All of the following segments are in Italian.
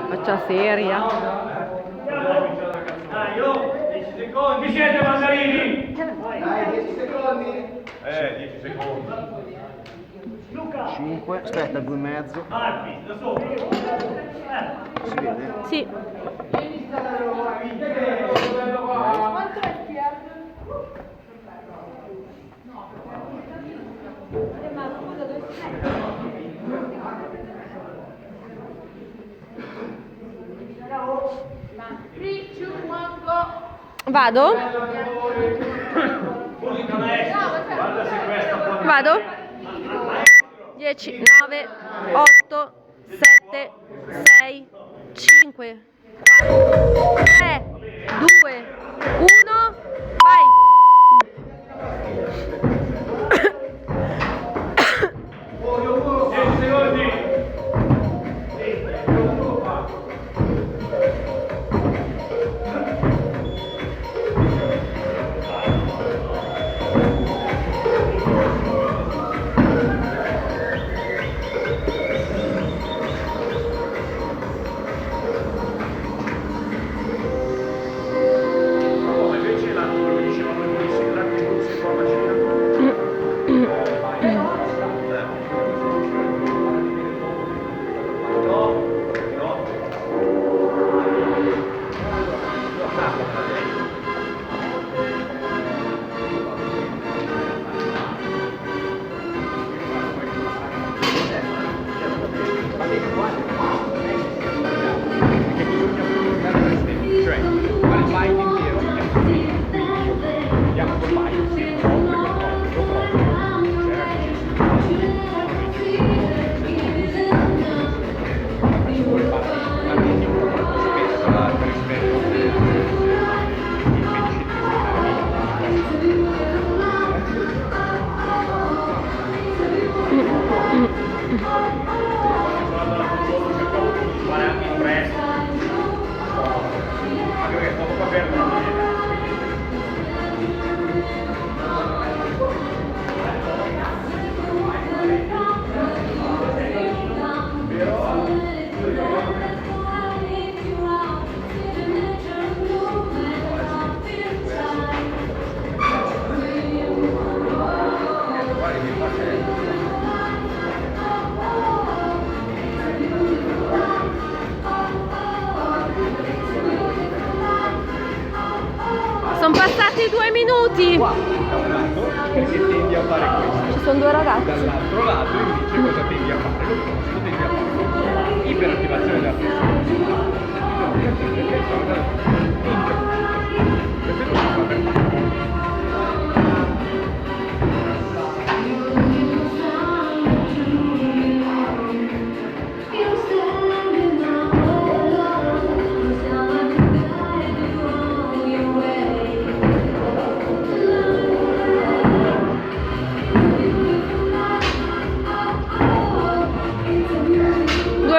Faccia seria. Dai, oh, 10 secondi. Vi siete mandarini? Dai, 10 secondi. 10 secondi. 5, aspetta, 2,5. Alpi, da sopra. Si vede? Sì. Quanto è Pierre? Ma scusa, dove sei? Ma 3, 2, 1, go! Vado? Musica maestra, guarda se questa può... Vado? 10, 9, 8, 7, 6, 5, 4, 3, 2, 1, vai! Sono passati 2 minuti. Qua, da un lato, perché tendi a fare questo. Ci sono 2 ragazzi. Dall'altro lato invece cosa tendi a fare? L'opposto, tendi a fare iperattivazione della pressione.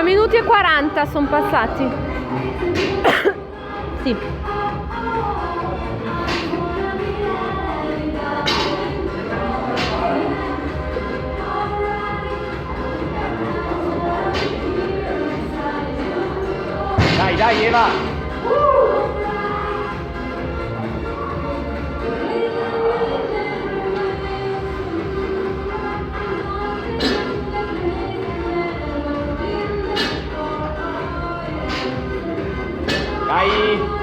Minuti e 40 sono passati. Sì. Dai, dai, Eva! Dai!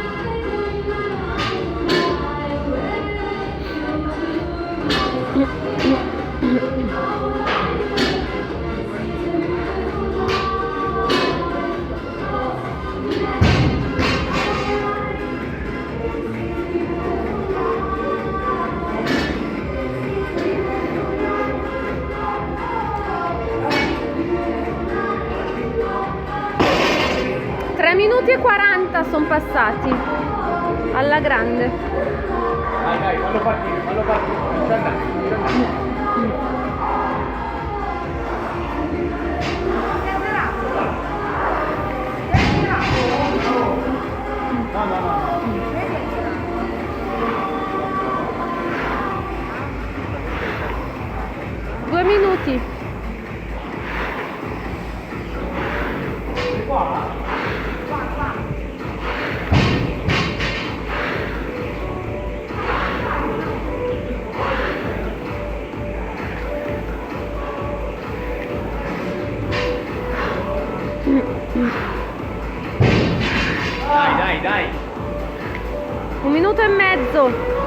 3 minuti e 40 sono passati. Alla grande. Dai, dai, fallo partire, fallo partire. Lascia andare, lascia andare. No, no, no. 2 minuti. Dai, dai. 1 minuto e mezzo.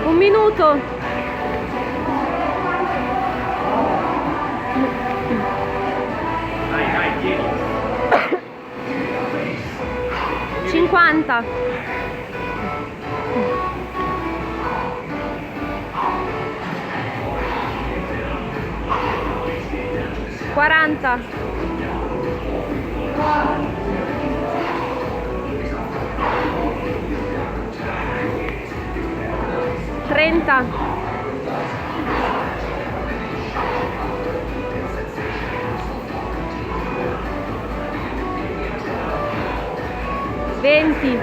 Un minuto. Dai, dai, tieni. 50. 40. 30. 20.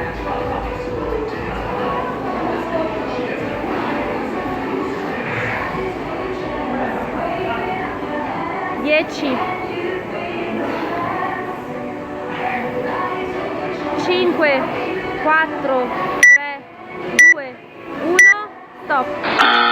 10. 5, 4, 3, 2, 1, stop.